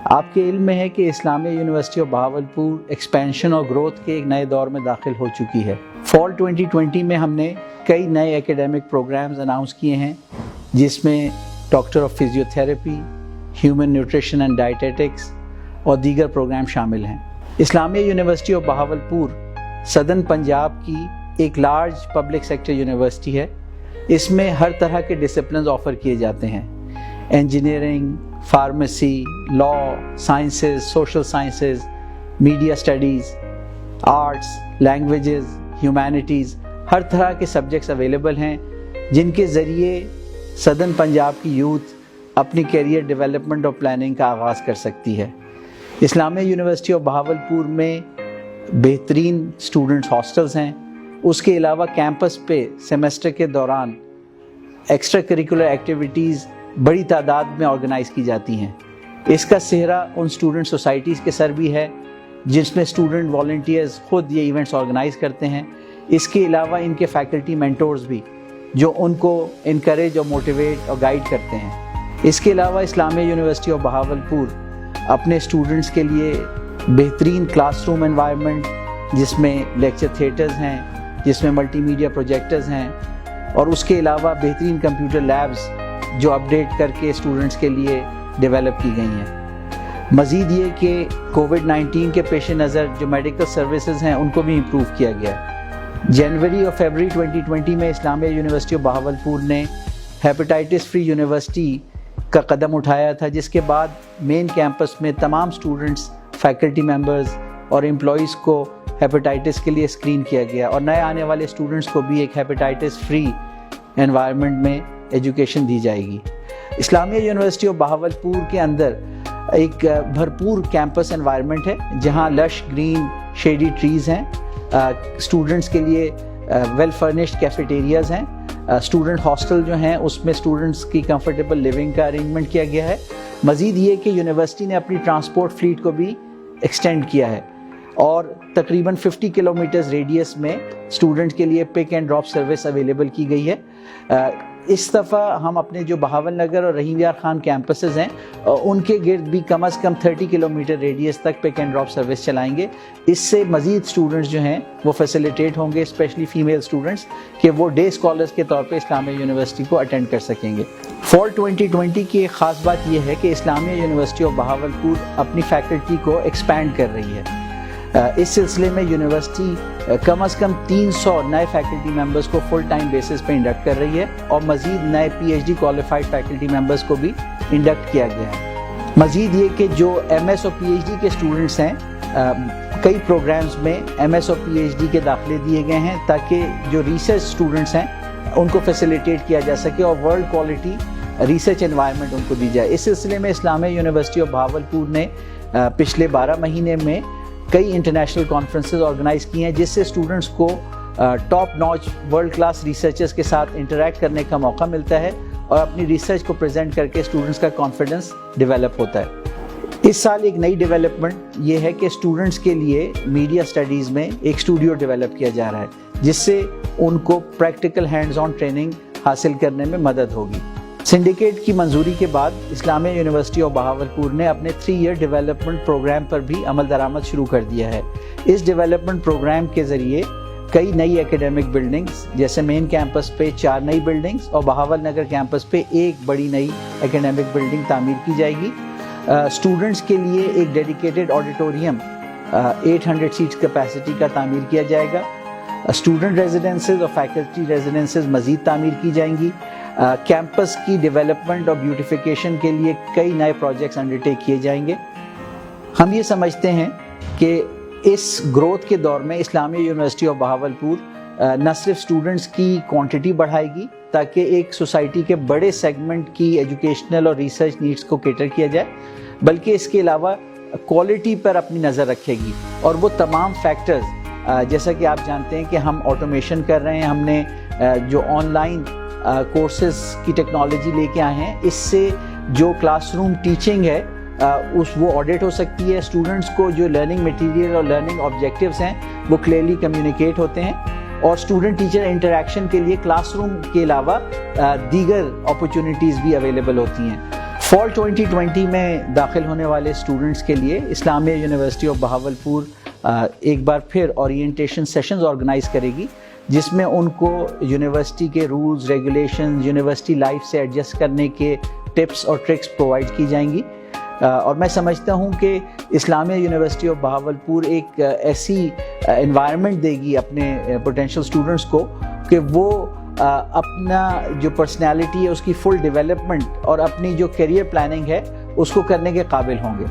آپ کے علم میں ہے کہ اسلامیہ یونیورسٹی آف بہاولپور ایکسپینشن اور گروتھ کے ایک نئے دور میں داخل ہو چکی ہے۔ فال 2020 میں ہم نے کئی نئے ایکیڈیمک پروگرامز اناؤنس کیے ہیں، جس میں doctor of physiotherapy, human nutrition and dietetics اور دیگر پروگرام شامل ہیں۔ Islamia university of Bahawalpur southern Punjab کی ایک لارج پبلک سیکٹر یونیورسٹی ہے۔ اس میں ہر طرح کے ڈسپلنز آفر کیے جاتے ہیں: engineering, pharmacy, law, sciences, social sciences, media studies, arts, languages, humanities, ہر طرح کے سبجیکٹس اویلیبل ہیں، جن کے ذریعے سدرن پنجاب کی یوتھ اپنی کیریئر ڈیولپمنٹ اور پلاننگ کا آغاز کر سکتی ہے۔ اسلامیہ یونیورسٹی آف بہاولپور میں بہترین اسٹوڈنٹس ہاسٹلز ہیں۔ اس کے علاوہ کیمپس پہ سیمسٹر کے دوران ایکسٹرا کریکولر ایکٹیویٹیز بڑی تعداد میں آرگنائز کی جاتی ہیں۔ اس کا سہرا ان اسٹوڈنٹ سوسائٹیز کے سر بھی ہے، جس میں اسٹوڈنٹ والنٹیئرز خود یہ ایونٹس آرگنائز کرتے ہیں۔ اس کے علاوہ ان کے فیکلٹی مینٹورز بھی، جو ان کو انکریج اور موٹیویٹ اور گائیڈ کرتے ہیں۔ اس کے علاوہ اسلامیہ یونیورسٹی آف بہاولپور اپنے اسٹوڈنٹس کے لیے بہترین کلاس روم انوائرمنٹ، جس میں لیکچر تھیٹرز ہیں، جس میں ملٹی میڈیا پروجیکٹرز ہیں، اور اس کے علاوہ بہترین کمپیوٹر لیبز جو اپڈیٹ کر کے اسٹوڈنٹس کے لیے ڈیولپ کی گئی ہیں۔ مزید یہ کہ کووڈ-19 کے پیش نظر جو میڈیکل سروسز ہیں ان کو بھی امپروو کیا گیا ہے۔ جنوری اور فیبرری 2020 میں اسلامیہ یونیورسٹی آف بہاولپور نے ہیپاٹائٹس فری یونیورسٹی کا قدم اٹھایا تھا، جس کے بعد مین کیمپس میں تمام اسٹوڈنٹس، فیکلٹی ممبرز اور امپلائیز کو ہیپاٹائٹس کے لیے اسکرین کیا گیا، اور نئے آنے والے اسٹوڈنٹس کو بھی ایک ہیپاٹائٹس فری انوائرمنٹ میں ایجوکیشن دی جائے گی۔ اسلامیہ یونیورسٹی آف بہاولپور کے اندر ایک بھرپور کیمپس انوائرمنٹ ہے، جہاں لش گرین شیڈی ٹریز ہیں، اسٹوڈنٹس کے لیے ویل فرنشڈ کیفیٹیریاز ہیں، اسٹوڈنٹ ہاسٹل جو ہیں اس میں اسٹوڈنٹس کی کمفرٹیبل لیونگ کا ارینجمنٹ کیا گیا ہے۔ مزید یہ کہ یونیورسٹی نے اپنی ٹرانسپورٹ فلیٹ کو بھی ایکسٹینڈ کیا ہے، اور تقریباً 50 کلومیٹرز ریڈیس میں اسٹوڈنٹ کے لیے pick and drop service available کی گئی ہے۔ اس دفعہ ہم اپنے جو بہاول نگر اور رحیم یار خان کیمپسز ہیں ان کے گرد بھی کم از کم 30 کلومیٹر ریڈیس تک پک اینڈ ڈراپ سروس چلائیں گے۔ اس سے مزید اسٹوڈنٹس جو ہیں وہ فیسیلیٹیٹ ہوں گے، اسپیشلی فیمیل اسٹوڈنٹس، کہ وہ ڈے اسکالرس کے طور پہ اسلامیہ یونیورسٹی کو اٹینڈ کر سکیں گے۔ فال 2020 کی ایک خاص بات یہ ہے کہ اسلامیہ یونیورسٹی آف بہاولپور اپنی فیکلٹی کو ایکسپینڈ کر رہی ہے۔ اس سلسلے میں یونیورسٹی کم از کم 300 نئے فیکلٹی ممبرز کو فل ٹائم بیسس پہ انڈکٹ کر رہی ہے، اور مزید نئے P H D qualified faculty members کو بھی انڈکٹ کیا گیا ہے۔ مزید یہ کہ جو ایم ایس اور پی ایچ ڈی کے اسٹوڈنٹس ہیں، کئی پروگرامز میں ایم ایس اور پی ایچ ڈی کے داخلے دیے گئے ہیں، تاکہ جو ریسرچ اسٹوڈنٹس ہیں ان کو فیسیلیٹیٹ کیا جا سکے اور world quality research environment in کو دی جائے۔ اس سلسلے میں اسلامیہ یونیورسٹی آف بہاولپور نے پچھلے 12 مہینے میں کئی انٹرنیشنل کانفرنسز آرگنائز کی ہیں، جس سے اسٹوڈنٹس کو top notch world class researchers کے ساتھ انٹریکٹ کرنے کا موقع ملتا ہے، اور اپنی ریسرچ کو پریزنٹ کر کے اسٹوڈنٹس کا کانفیڈنس ڈیولپ ہوتا ہے۔ اس سال ایک نئی ڈیولپمنٹ یہ ہے کہ اسٹوڈنٹس کے لیے میڈیا اسٹڈیز میں ایک اسٹوڈیو ڈیولپ کیا جا رہا ہے، جس سے ان کو پریکٹیکل ہینڈز آن ٹریننگ حاصل کرنے میں مدد ہوگی۔ سنڈیکیٹ کی منظوری کے بعد اسلامیہ یونیورسٹی آف بہاولپور نے اپنے 3 ایئر ڈیولپمنٹ پروگرام پر بھی عمل درآمد شروع کر دیا ہے۔ اس ڈیولپمنٹ پروگرام کے ذریعے کئی نئی ایکیڈیمک بلڈنگز، جیسے مین کیمپس پہ 4 نئی بلڈنگز اور بہاول نگر کیمپس پہ ایک بڑی نئی ایکیڈیمک بلڈنگ تعمیر کی جائے گی۔ اسٹوڈنٹس کے لیے ایک ڈیڈیکیٹڈ آڈیٹوریم 800 سیٹس کیپیسٹی کا تعمیر کیا جائے گا۔ اسٹوڈنٹ ریزیڈنسز اور فیکلٹی ریزیڈنسز مزید تعمیر کی جائیں گی۔ کیمپس کی ڈیولپمنٹ اور بیوٹیفیکیشن کے لیے کئی نئے پروجیکٹس انڈرٹیک کیے جائیں گے۔ ہم یہ سمجھتے ہیں کہ اس گروتھ کے دور میں اسلامیہ یونیورسٹی آف بہاولپور نہ صرف اسٹوڈنٹس کی کوانٹٹی بڑھائے گی تاکہ ایک سوسائٹی کے بڑے سیگمنٹ کی ایجوکیشنل اور ریسرچ نیڈس کو کیٹر کیا جائے، بلکہ اس کے علاوہ کوالٹی پر اپنی نظر رکھے گی، اور وہ تمام فیکٹرز جیسا کہ آپ جانتے ہیں کہ ہم آٹومیشن کر رہے ہیں، ہم نے جو آن لائن کورسز کی ٹیکنالوجی لے کے آئے ہیں، اس سے جو کلاس روم ٹیچنگ ہے وہ آڈٹ ہو سکتی ہے۔ اسٹوڈنٹس کو جو لرننگ مٹیریل اور لرننگ آبجیکٹیوز ہیں وہ کلیئرلی کمیونیکیٹ ہوتے ہیں، اور اسٹوڈنٹ ٹیچر انٹریکشن کے لیے کلاس روم کے علاوہ دیگر اپرچونیٹیز بھی اویلیبل ہوتی ہیں۔ فال 2020 میں داخل ہونے والے اسٹوڈنٹس کے لیے اسلامیہ یونیورسٹی آف بہاولپور ایک بار پھر اورینٹیشن سیشنز آرگنائز کرے گی، جس میں ان کو یونیورسٹی کے رولز ریگولیشنز، یونیورسٹی لائف سے ایڈجسٹ کرنے کے ٹپس اور ٹرکس پرووائڈ کی جائیں گی۔ اور میں سمجھتا ہوں کہ اسلامیہ یونیورسٹی آف بہاولپور ایک ایسی انوائرمنٹ دے گی اپنے پوٹینشیل اسٹوڈنٹس کو کہ وہ اپنا جو پرسنالٹی ہے اس کی فل ڈیولپمنٹ اور اپنی جو کیریئر پلاننگ ہے اس کو کرنے کے قابل ہوں گے۔